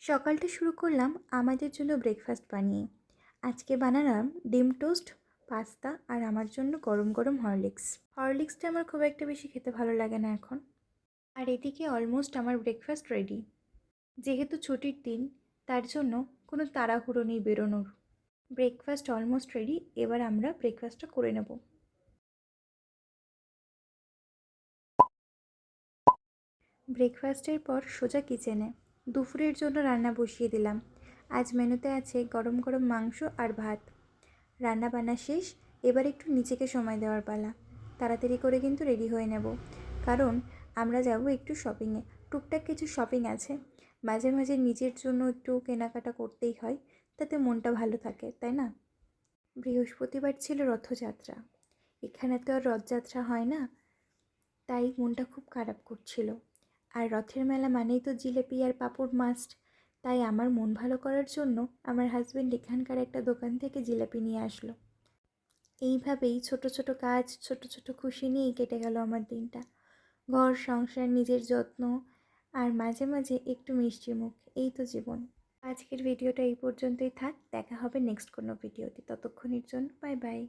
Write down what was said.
সকালটা শুরু করলাম আমাদের জন্য ব্রেকফাস্ট বানিয়ে। আজকে বানালাম ডিম টোস্ট, পাস্তা আর আমার জন্য গরম গরম হরলিক্সটা আমার খুব একটা বেশি খেতে ভালো লাগে না এখন। আর এদিকে অলমোস্ট আমার ব্রেকফাস্ট রেডি। যেহেতু ছুটির দিন, তার জন্য কোনো তাড়াহুড়ো নেই বেরোনোর। ব্রেকফাস্ট অলমোস্ট রেডি, এবার আমরা ব্রেকফাস্টটা করে নেব। ব্রেকফাস্টের পর সোজা কিচেনে দুপুরের জন্য রান্না বসিয়ে দিলাম। আজ মেনুতে আছে গরম গরম মাংস আর ভাত। রান্না বান্না শেষ, এবার একটু নিজেকে সময় দেওয়ার পালা। তাড়াতাড়ি করে কিন্তু রেডি হয়ে নেব, কারণ আমরা যাব একটু শপিংয়ে। টুকটাক কিছু শপিং আছে, মাঝে মাঝে নিজের জন্য একটু কেনাকাটা করতেই হয়, তাতে মনটা ভালো থাকে, তাই না? বৃহস্পতিবার ছিল রথযাত্রা। এখানে তো আর রথযাত্রা হয় না, তাই মনটা খুব খারাপ করছিল। আর রথের মেলা মানেই তো জিলেপি আর পাঁপড় মাস্ট। তাই আমার মন ভালো করার জন্য আমার হাজব্যান্ড এখানকার একটা দোকান থেকে জিলাপি নিয়ে আসলো। এইভাবেই ছোট ছোট কাজ, ছোট ছোট খুশি নিয়েই কেটে গেল আমার দিনটা। ঘর সংসার, নিজের যত্ন, আর মাঝে মাঝে একটু মিষ্টি মুখ, এই তো জীবন। আজকের ভিডিওটা এই পর্যন্তই থাক, দেখা হবে নেক্সট কোনো ভিডিওতে। ততক্ষণের জন্য বাই বাই।